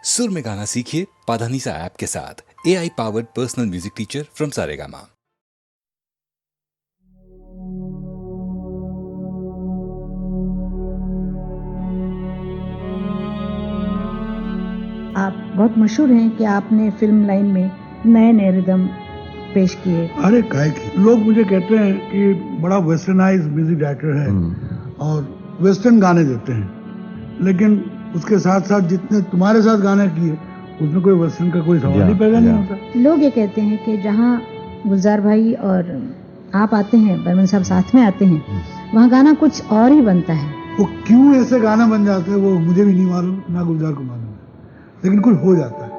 सुर में गाना सीखिए पाधानीसा ऐप के साथ। AI powered personal music teacher from Saregama. आप बहुत मशहूर हैं कि आपने फिल्म लाइन में नए नए रिदम पेश किए। अरे काय की लोग मुझे कहते हैं कि बड़ा वेस्टर्नाइज म्यूजिक डायरेक्टर है और वेस्टर्न गाने देते हैं, लेकिन उसके साथ साथ जितने तुम्हारे साथ गाने किए उसमें कोई वेस्टर्न का कोई सवाल ही पैदा नहीं होता। लोग ये कहते हैं कि जहाँ गुलजार भाई और आप आते हैं, बर्मन साहब साथ में आते हैं, वहाँ गाना कुछ और ही बनता है। वो क्यों ऐसे गाना बन जाते हैं वो मुझे भी नहीं मालूम, ना गुलजार को मालूम है, लेकिन कुछ हो जाता है।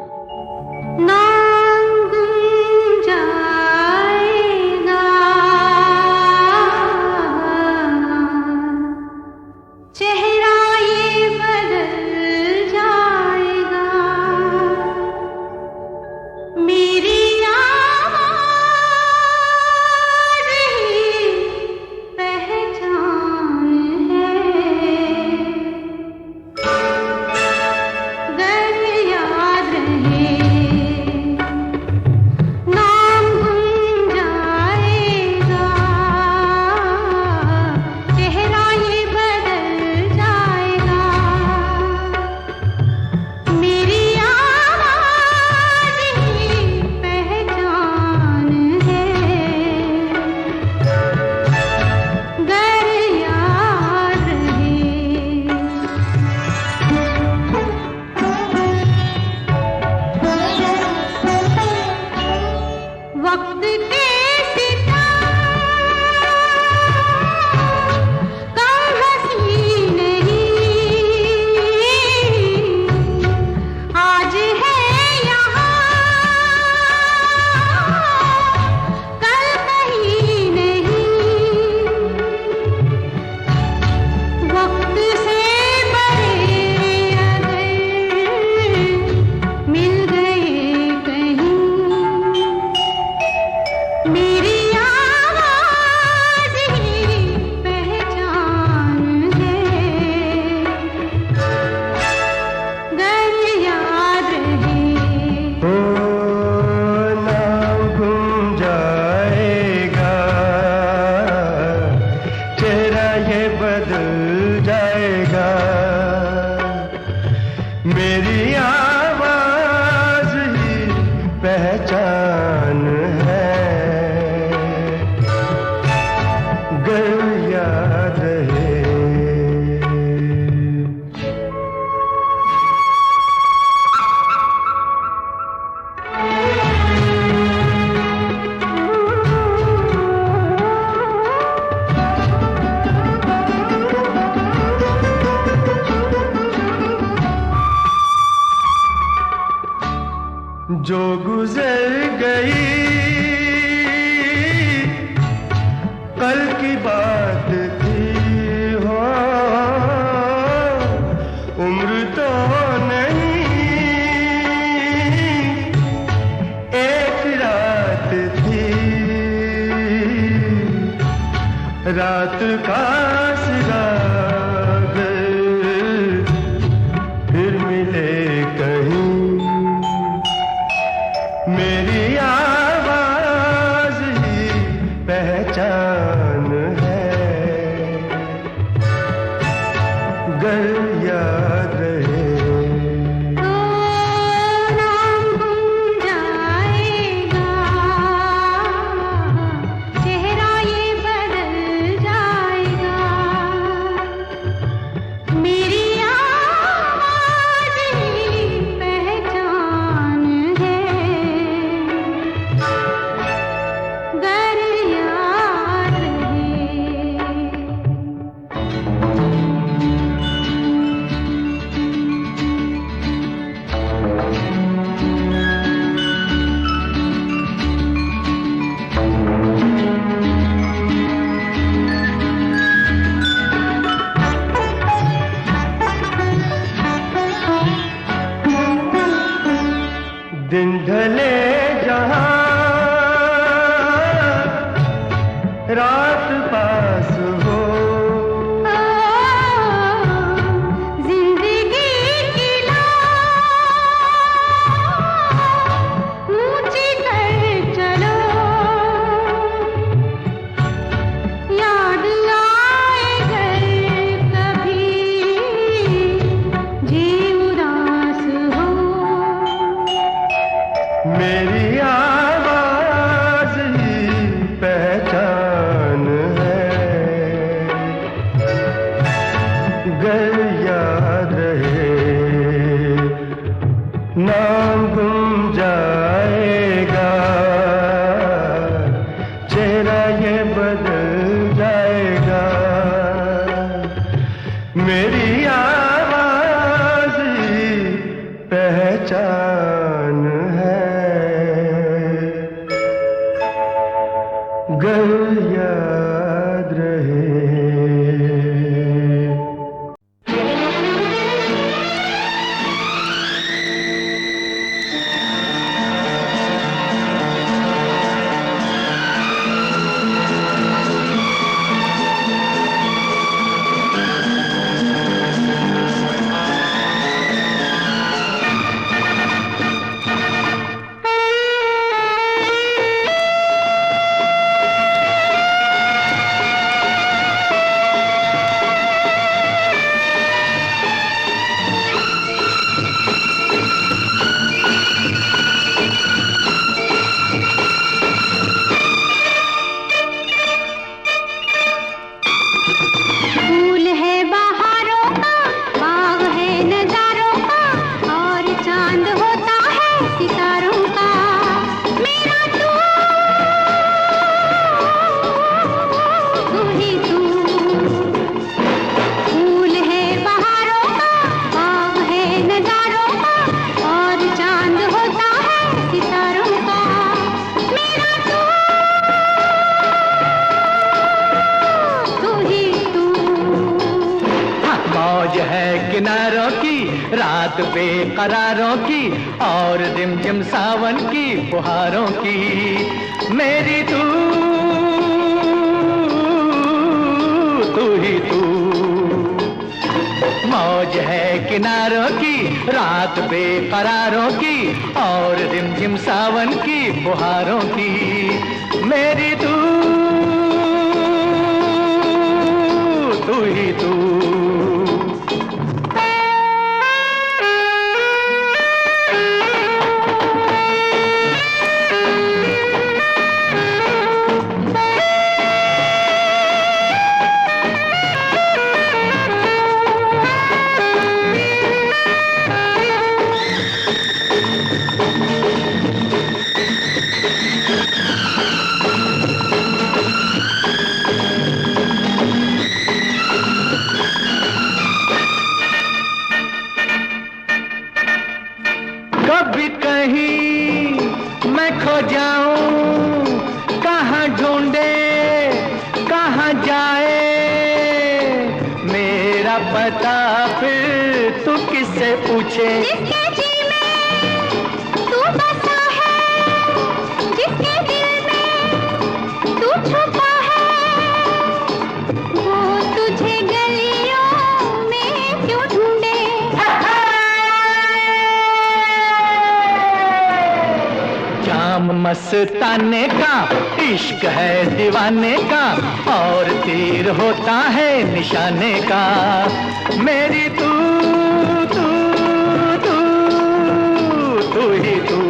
जो गुजर गई कल की बात थी हो, उम्र तो नहीं एक रात थी, रात का फिर मिले कहीं, मेरी आवाज ही पहचान है, गर याद रहे। दिन ढले जहां रात पास हो, जिंदगी की पहचान है, गर याद रहे। किनारों की रात बेकरारों की और रिमझिम सावन की फुहारों की, मेरी तू ही तू। मौज है किनारों की रात बेकरारों की और रिमझिम सावन की फुहारों की, मेरी तू ही तू। कभी कहीं मैं खो जाऊं, कहाँ ढूंढे कहाँ जाए मेरा पता, फिर तू किससे पूछे। जिसके जी में तू बसा है, जिसके दिल में तू छुपा है, वो तुझे गलियों में क्यों ढूंढे। जाम मस्ताने का इश्क है दीवाने का और तीर होता है निशाने का, मेरी तू ही तू।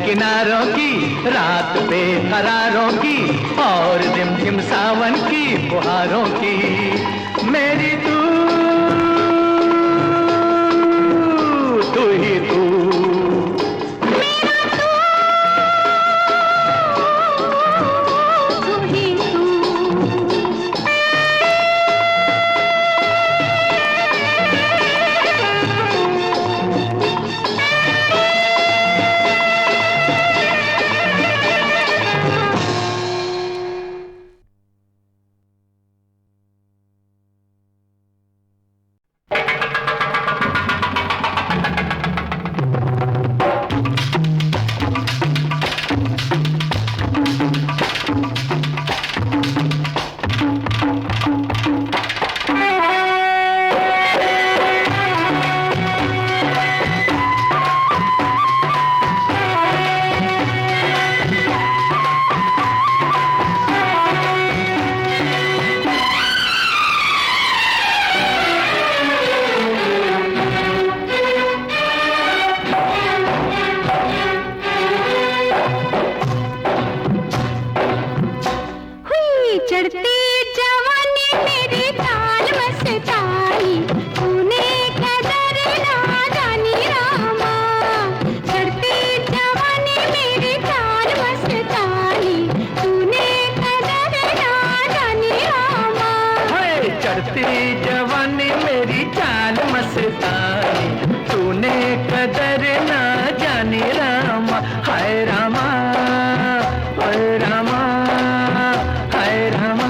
किनारों की रात बेकरारों की और रिमझिम सावन की फुहारों की, मेरी तू ही तू। जानी रामा, हाय रामा, हाय रामा, हाय रामा।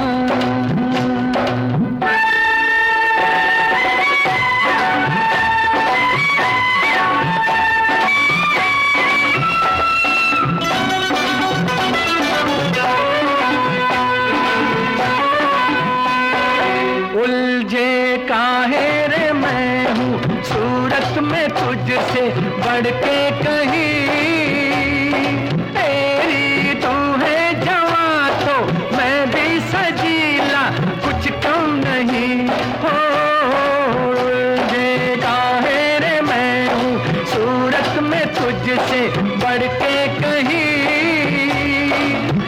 उलझे काहे रे मैं हूँ सूरत में तुझसे बढ़ के कहीं, तेरी तू है जवां तो मैं भी सजीला, कुछ कम नहीं हो। उलझे काहे रे मैं हूँ सूरत में तुझसे बढ़ के कहीं,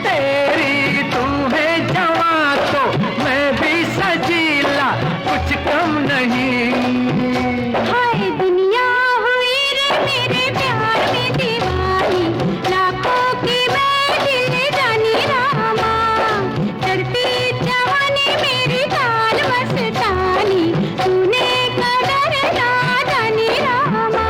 तेरी तू है जवां तो मैं भी सजीला, कुछ कम नहीं। हाय दुनिया हुई रे मेरे प्यार में दीवानी, लाखों की मैं दिल जानी रामा, चढ़ती जवानी मेरी चाल मस्तानी, तूने कदर ना जानी रामा।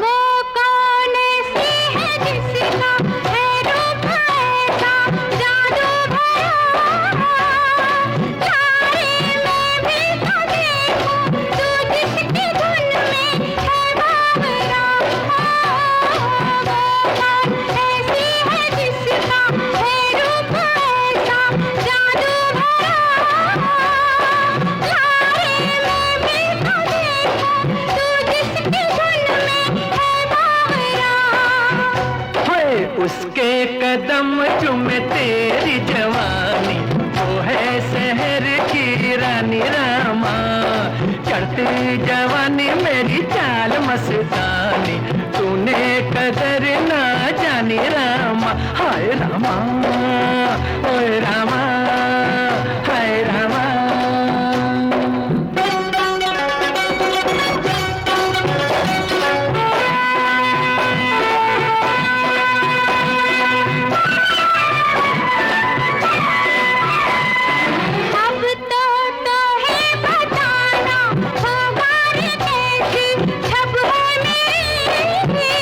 वो कौन सी है जिसका है रूप ऐसा जादू भरा, तारे में भी तो देखूं तू जिसकी धुन में है बावरा। वो कौन ऐसी है जिसका है रूप ऐसा जादू भरा, तारे में भी तो देखूं तू जिसकी धुन में है बावरा। हाय उसके कदम चूमे तेरी जवानी, वो है शहर की रानी रामा, चढ़ती जवानी मेरी चाल मस्तानी, तूने कदर ना जानी रामा, हाय रामा, ओए रामा, हाय रामा। अब तो है बताना होगा रे कैसी छब है मेरी।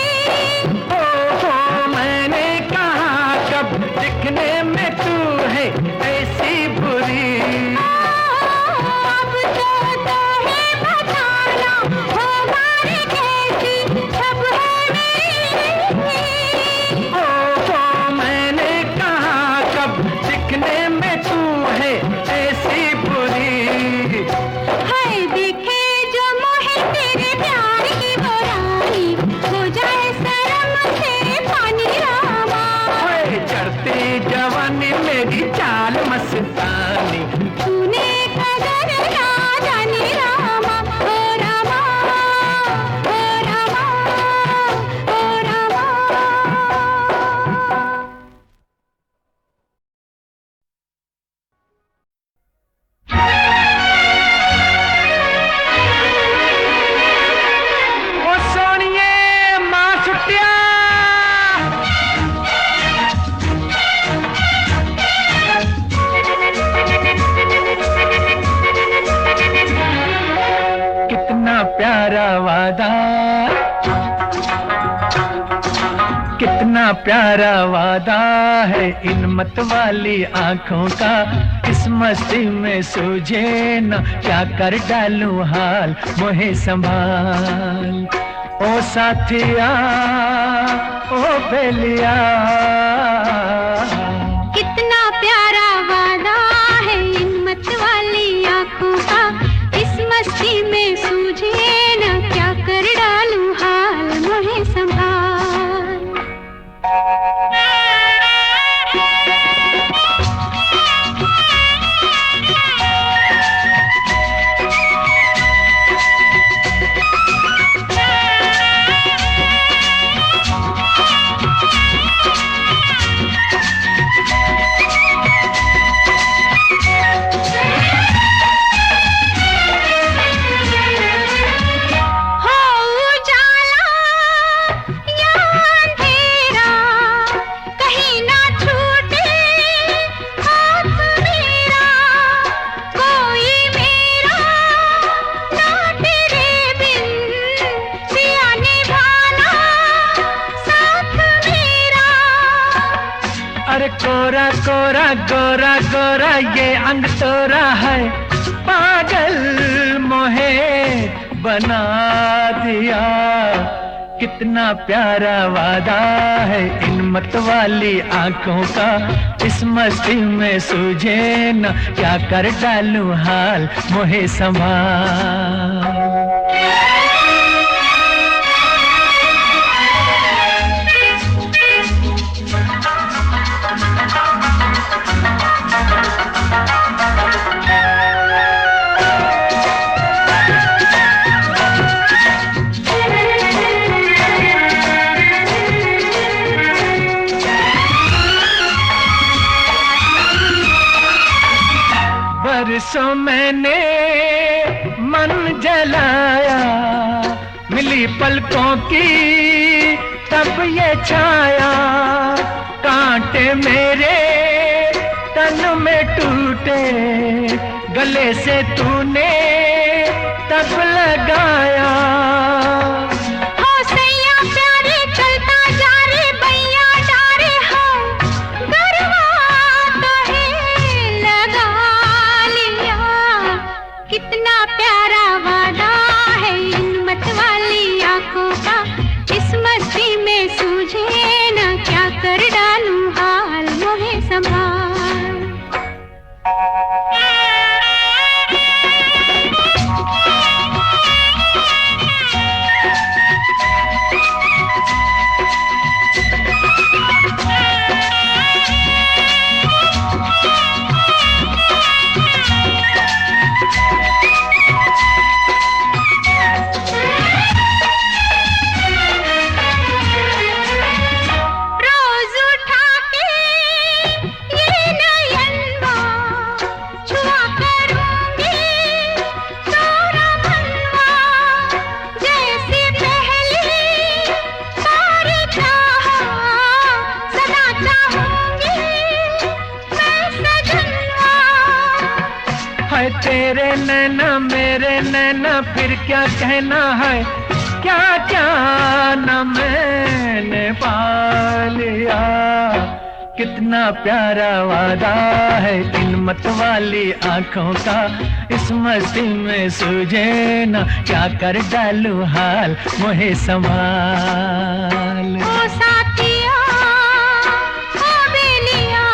ओहो मैंने कहा कब दिखने में तू है ऐसी बुरी, अब तो है बताना होगा रे कैसी छब है मेरी। ओहो मैंने कहा कब दिखने में तू है ऐसी बुरी। हाय देखे जो मोहे तेरे प्यार की बुराई, हो जाए शर्म से पानी रामा, हाय चढ़ती जवानी मेरी चाल मस्तानी, तूने कदर ना जानी रामा, ओ रामा, ओ रामा, ओ रामा। ओ सोनिए मां सुटिया, कितना प्यारा वादा, कितना प्यारा वादा है इन मत वाली आंखों का, इस मस्ती में सूझे न क्या कर डालूं हाल, मोहे संभाल ओ साथिया, ओ बेलिया। कितना प्यारा वादा है इन मत वाली आंखों का, इस मस्ती में सूझे न क्या कर डालूं हाल, मोहे संभाल। कोरा कोरा गोरा गोरा ये अंग तोरा है, पागल मोहे बना दिया। कितना प्यारा वादा है इन मत वाली आंखों का, इस मस्ती में सूझे न क्या कर डालूं हाल मोहे संभाल। बरसों मैंने मन जलाया, मिली पलकों की तब ये छाया। कांटे मेरे तन में टूटे, गले से तूने तब लगाया। कितना प्यारा वादा है इन मत वाली आंखों का, इस मस्ती में सूझे न क्या कर डालूं हाल मोहे संभाल। तेरे नैना मेरे नैना फिर क्या कहना है, क्या क्या न मैंने पा लिया। कितना प्यारा वादा है इन मत वाली आंखों का, इस मस्ती में सूझे न क्या कर डालूं हाल मोहे संभाल। ओ साथिया ओ बेलिया,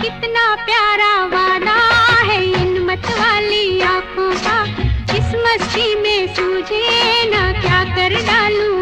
कितना प्यारा वादा है इन मत वाली आंखों का, इस मस्ती में सूझे न क्या कर डालूं